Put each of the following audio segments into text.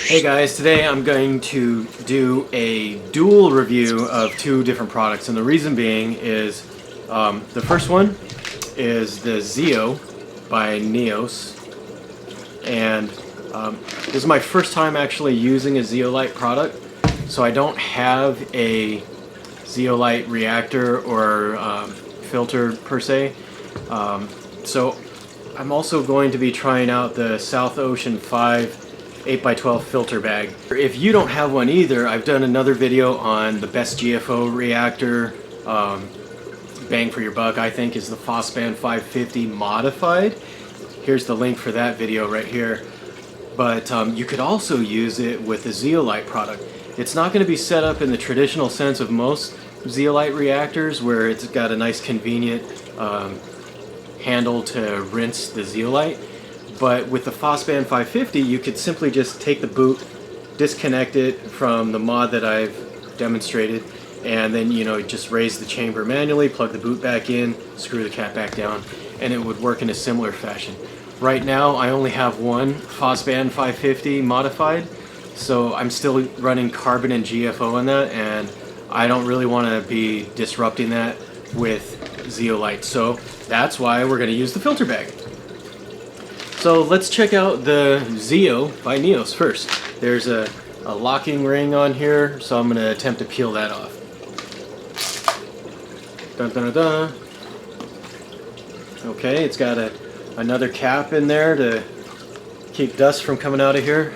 Hey guys, today I'm going to do a dual review of two different products, and the reason being is the first one is the ZEO by NYOS, and this is my first time actually using a Zeolite product, so I don't have a Zeolite reactor or filter per se, so I'm also going to be trying out the South Ocean 5 8x12 filter bag. If you don't have one either, I've done another video on the best GFO reactor, bang for your buck I think is the Phospan 550 modified. Here's the link for that video right here. But you could also use it with the Zeolite product. It's not going to be set up in the traditional sense of most Zeolite reactors where it's got a nice convenient handle to rinse the Zeolite. But with the Phospan 550, you could simply just take the boot, disconnect it from the mod that I've demonstrated, and then, you know, just raise the chamber manually, plug the boot back in, screw the cap back down, and it would work in a similar fashion. Right now, I only have one Phospan 550 modified, so I'm still running carbon and GFO on that, and I don't really want to be disrupting that with Zeolite. So that's why we're going to use the filter bag. So let's check out the ZEO by NYOS first. There's a locking ring on here, so I'm going to attempt to peel that off. Dun, dun, dun, dun. Okay, it's got another cap in there to keep dust from coming out of here.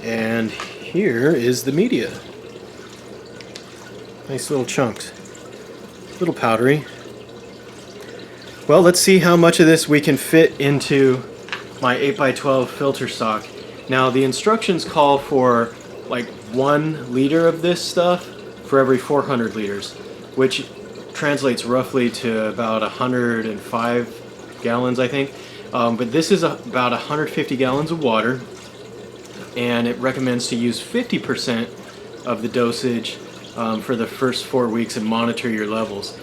And here is the media. Nice little chunks. A little powdery. Well, let's see how much of this we can fit into my 8x12 filter sock. Now, the instructions call for like 1 liter of this stuff for every 400 liters, which translates roughly to about 105 gallons, I think. But this is about 150 gallons of water, and it recommends to use 50% of the dosage for the first 4 weeks and monitor your levels.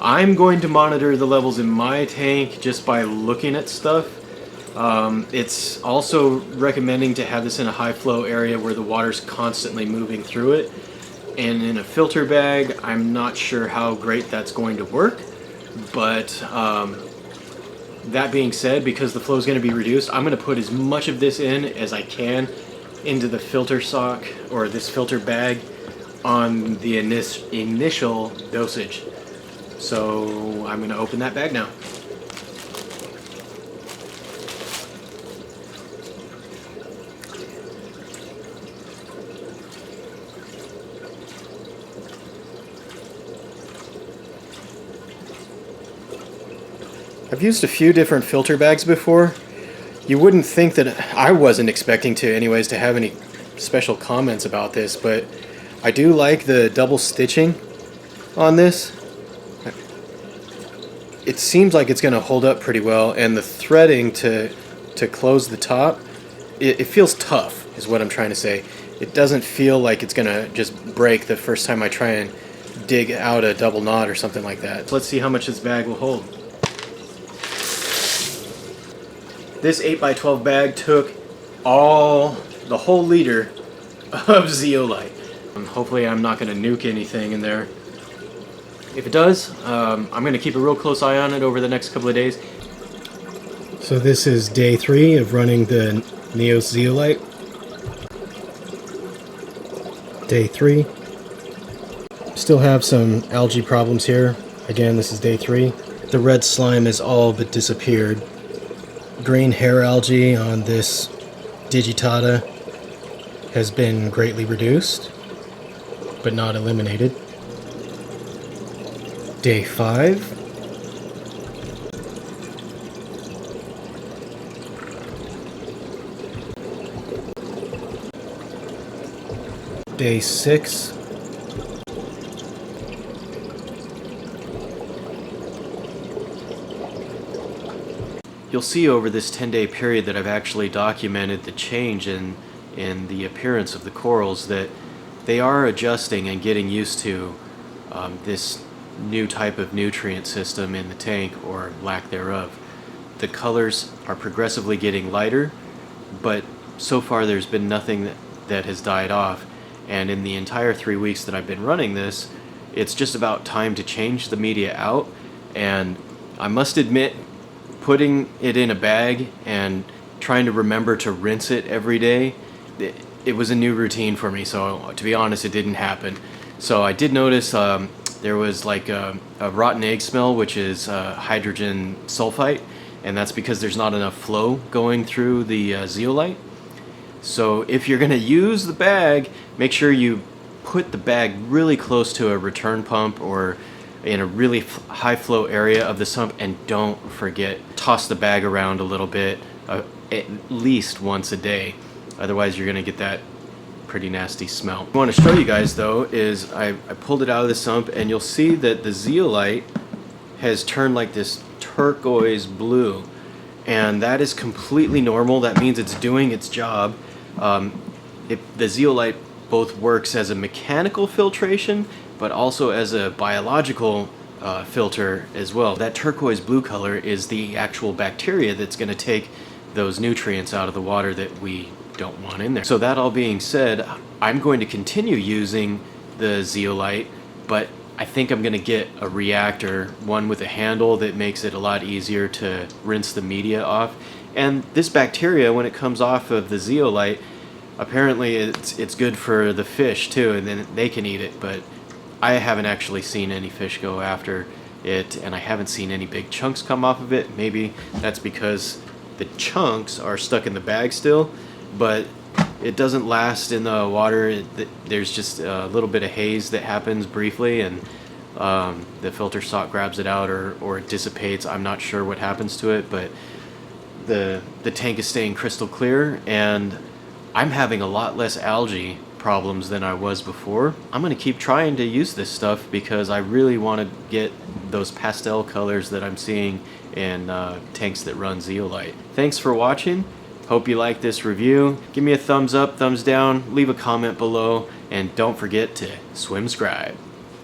I'm going to monitor the levels in my tank just by looking at stuff. It's also recommending to have this in a high flow area where the water's constantly moving through it. And in a filter bag, I'm not sure how great that's going to work, but that being said, because the flow is going to be reduced, I'm going to put as much of this in as I can into the filter sock or this filter bag on the initial dosage. So I'm going to open that bag now. I've used a few different filter bags before. You wouldn't think that, I wasn't expecting to anyways, to have any special comments about this, but I do like the double stitching on this. It seems like it's going to hold up pretty well, and the threading to close the top, it feels tough is what I'm trying to say. It doesn't feel like it's going to just break the first time I try and dig out a double knot or something like that. Let's see how much this bag will hold. This 8x12 bag took the whole liter of Zeolite. Hopefully I'm not going to nuke anything in there. If it does, I'm going to keep a real close eye on it over the next couple of days. So this is day 3 of running the NYOS Zeolite. Day 3. Still have some algae problems here. Again, this is day 3. The red slime has all but disappeared. Green hair algae on this digitata has been greatly reduced, but not eliminated. Day 5. Day 6. You'll see over this 10-day period that I've actually documented the change in the appearance of the corals, that they are adjusting and getting used to this new type of nutrient system in the tank, or lack thereof. the colors are progressively getting lighter, but so far there's been nothing that has died off. And in the entire 3 weeks that I've been running this, it's just about time to change the media out. And I must admit, putting it in a bag and trying to remember to rinse it every day, it was a new routine for me. So to be honest, it didn't happen. So I did notice there was like a rotten egg smell, which is hydrogen sulfite, and that's because there's not enough flow going through the zeolite. So if you're going to use the bag, make sure you put the bag really close to a return pump or in a really high flow area of the sump, and don't forget, toss the bag around a little bit at least once a day. Otherwise you're going to get that pretty nasty smell. What I want to show you guys though is I pulled it out of the sump, and you'll see that the zeolite has turned like this turquoise blue, and that is completely normal. That means it's doing its job. The zeolite both works as a mechanical filtration but also as a biological filter as well. That turquoise blue color is the actual bacteria that's going to take those nutrients out of the water that we don't want in there. So that all being said, I'm going to continue using the zeolite, but I think I'm going to get a reactor, one with a handle that makes it a lot easier to rinse the media off. And this bacteria, when it comes off of the zeolite, apparently it's good for the fish too, and then they can eat it. But I haven't actually seen any fish go after it, and I haven't seen any big chunks come off of it. Maybe that's because the chunks are stuck in the bag still, but it doesn't last in the water. There's just a little bit of haze that happens briefly, and the filter sock grabs it out, or it dissipates. I'm not sure what happens to it, but the tank is staying crystal clear, and I'm having a lot less algae problems than I was before. I'm going to keep trying to use this stuff because I really want to get those pastel colors that I'm seeing in tanks that run zeolite. Thanks for watching. Hope you like this review. Give me a thumbs up, thumbs down, leave a comment below, and don't forget to swim scribe.